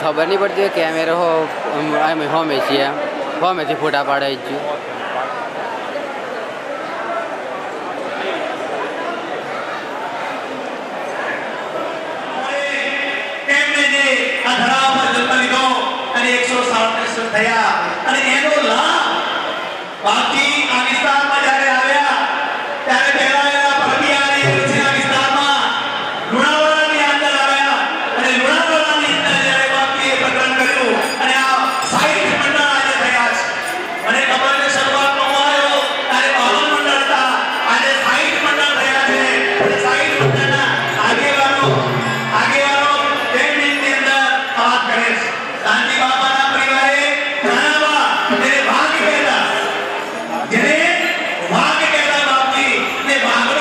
ખબર નહીં પડતી કેમેરો અમે હોમે છીએ હોમેથી ફોટા પાડાઈ જ भाग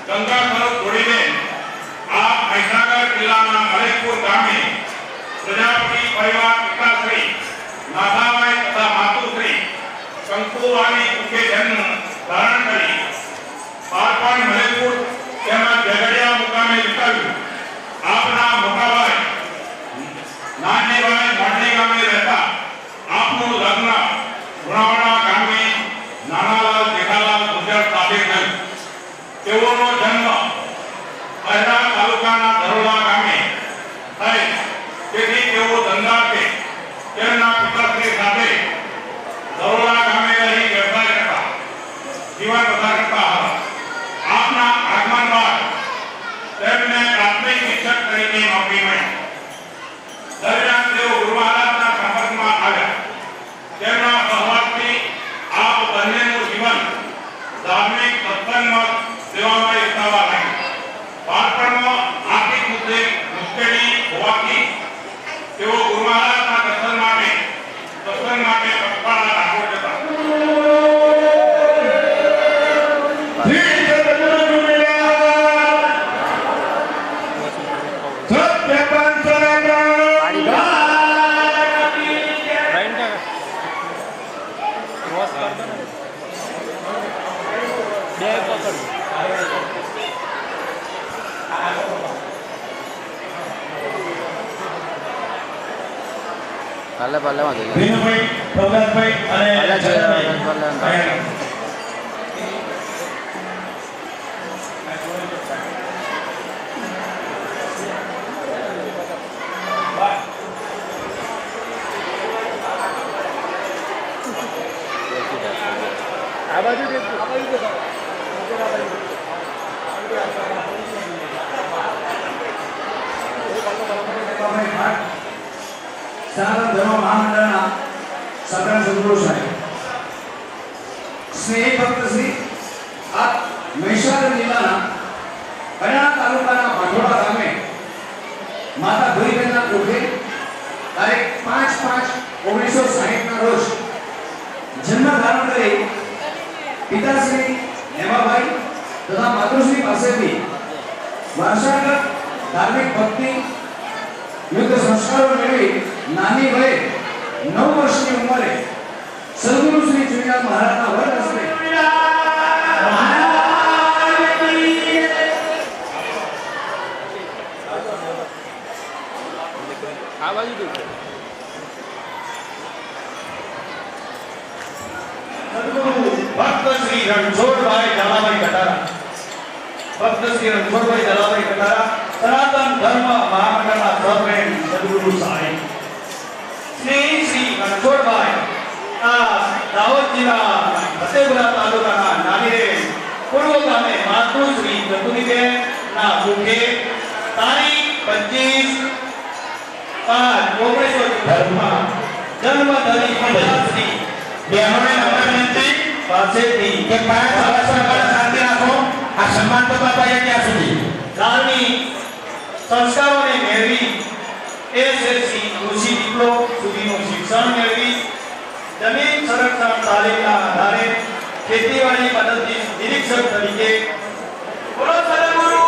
ગંગા સરોવર જોડીને આ મહીસાગર જિલ્લાના મલેકપુર ગામે પ્રજાપતિ પરિવાર પિતાશ્રી નાથાભાઈ તથા માતુશ્રી કંકુવાની કુકે જન્મ ધારણ કરી બાળપણ મલેકપુર તેમજ ઝઘડિયા મુકામે વિતાવ્યું. આપના મોટાભાઈ નાનજીભાઈ મોઢી ગામે રહેતા આપનું લગ્ન ગુણાવાડા ગામે નાનાલાલ જેઠાલાલ ગુજર સાથે થયું. તેઓનો જન્મ અહેરા તાલુકાના ધરોલા ગામે થઈ. તેથી તેઓ ધંધાર્થે તેમના પિતાશ્રી સાથે ધરોલા ગામે રહી વ્યવસાય કરતા જીવન પસાર કરતા હતા. આપના આગમન બાદ તેમને પ્રાથમિક શિક્ષક તરીકે નોકરી મળી. દરમિયાન તેઓ ગુરુ મહારાજના સંપર્કમાં આવ્યા. તેમના સહવાસથી આપ બંનેનું જીવન ધાર્મિક સત્સંગમાં સેવામાં વિતાવવા લાગ્યું. બાળપણમાં આર્થિક મુદ્દે મુશ્કેલી હોવાથી તેઓ ગુરુ મહારાજના દર્શન માટે પગપાળા ડાકોર જતા. કાલે પાલ્લામાં જઈએ. વિનુભાઈ, પ્રભાતભાઈ અને જયંતભાઈ. આ બાજુ સનાતન ધર્મ મહામંડળના સગળ સદગુરુ સાહેબ સ્નેહી ભક્ત શ્રી આ મહીસાગર જિલ્લાના કડાણા તાલુકાના ભાઠોડા ગામે માતા ભૂરીબેનના કોઠે તારીખ 5/5/1960 ના રોજ જન્મ ધારણ કરી પિતાશ્રી હેમાભાઈ તથા માતૃશ્રી પાસેથી વારસાગત ધાર્મિક ભક્તિ યુક્ત સંસ્કારો મેળવી નાની વયે 9 વર્ષની ઉંમરે સદગુરુ શ્રી ચુનીલાલ મહારાજના વડ હસ્તે આ બાજુ ભક્ત શ્રી રણછોડભાઈ જલાભાઈ કટારા સનાતન ધર્મ મહામંડળના સહપ્રેમ સદગુરુ સાહેબ સ્નેહી શ્રી રણછોડભાઈ આ દાહોદ જિલ્લા ફતેપુરા તાલુકાના નાનીરેલ પૂર્વ ગામે માતૃશ્રી ચતુરીબેન ના મુખે તારીખ 25/5/1960 જન્મ ધરી પિતાશ્રી બહેનોને નમ્ર વિનંતી પાસેથી કે 5 વર્ષ શાંતિ રાખો. આ સન્માન તો બાપાએ ક્યાં સુધી ધાર્મિક સંસ્કારોને મેળવી એસએસસી કૃષિ ડિપ્લોમા સુધીનું શિક્ષણ મેળવી જમીન સંરક્ષણ તાલીમના આધારે ખેતીવાડી પદ્ધતિ નિરીક્ષક તરીકે બોલો સદગુરુ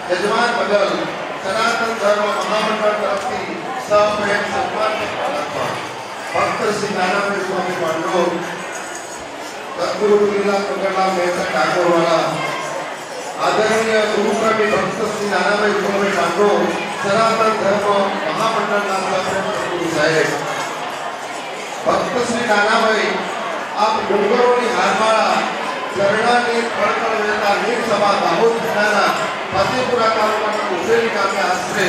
यजमान बदल सनातन धर्म महामंडल तरफથી સપ્રેમ સન્માન ભક્ત શ્રી નાનાભાઈ સ્વામી પાંડવ સદગુરુ ચુનીલાલ પગરલાલ મહેતા ઠાકોરવાળા આદરણીય ગુરુપ્રેમી ભક્ત શ્રી નાનાભાઈ સ્વામી પાંડવ સનાતન ધર્મ મહામંડળના સપ્રેમ સદગુરુ સાહેબ ભક્ત શ્રી નાનાભાઈ આપ ડુંગરોની હારમાળા ઝરણાની ખળખળ વહેતા નીર સભા દાહોદ જિલ્લાના ફતેપુરા તાલુકાના ઉજેલી ગામે આશરે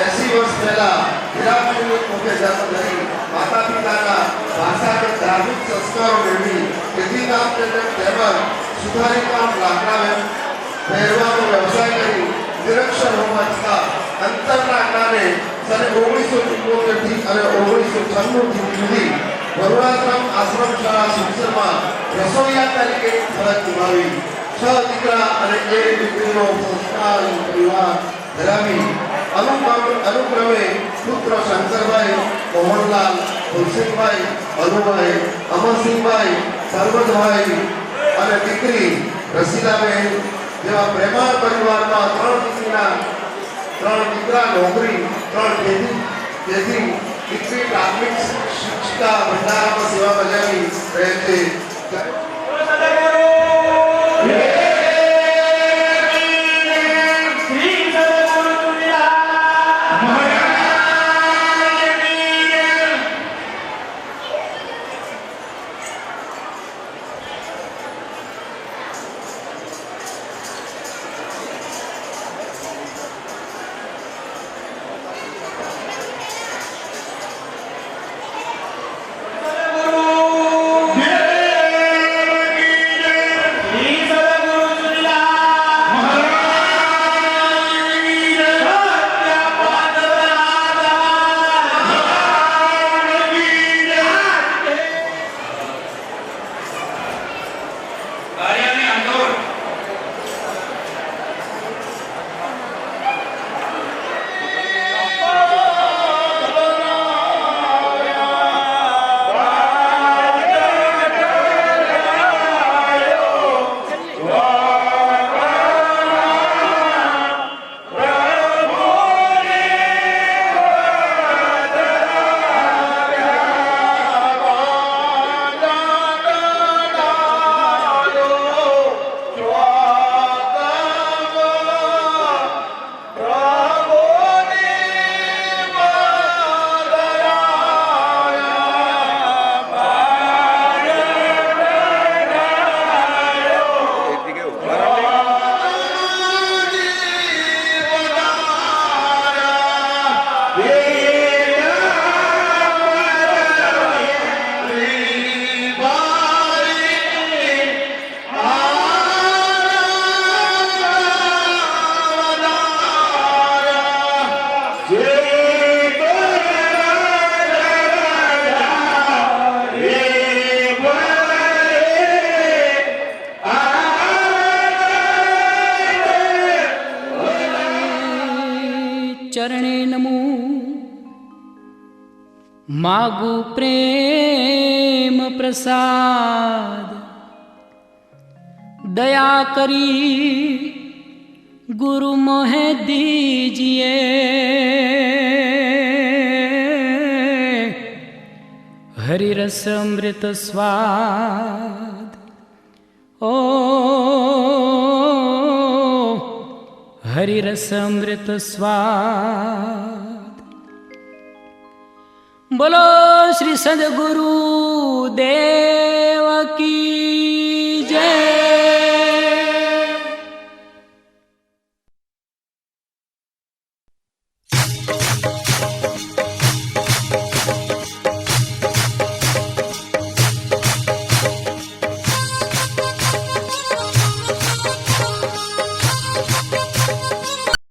80 વર્ષ પહેલા હીરાપુરની મુખે જન્મ ધરી માતા પિતાના ભાષાગત ધાર્મિક સંસ્કારો મેળવી ખેતીકામ તેમજ સુધારી કામ લાકડા પહેરવાનો વ્યવસાય કરી નિરક્ષર હોવા છતાં અંતરના જ્ઞાને સને 1974 થી અને 1996 સુધી વરુણાશ્રમ આશ્રમ શાળા શિક્ષણમાં રસોઈયા તરીકે ફરજ નિભાવી 6 દીકરા અને 1 દીકરીનો સંસ્કાર પરિવાર ધરાવી અનુક્રમે પુત્ર શંકરભાઈ, મોહનલાલ, તુલસીભાઈ, અનુભાઈ, અમરસિંહભાઈ, સરવદભાઈ અને દીકરી રસીલાબેન જેવા પ્રેમાળ પરિવારમાં 3 દીકરા નોકરી, 3 દીકરી પ્રાથમિક શિક્ષિકા ભંડારામાં સેવા બજાવી રહે છે. ચરણે નમો માગુ પ્રેમ પ્રસાદ દયા કરી ગુરુ મોહે દીजिए હરિ રસ અમૃત સ્વાદ ઓ હરિ રસ અમૃત સ્વાદ બોલો શ્રી સદગુરુ દેવ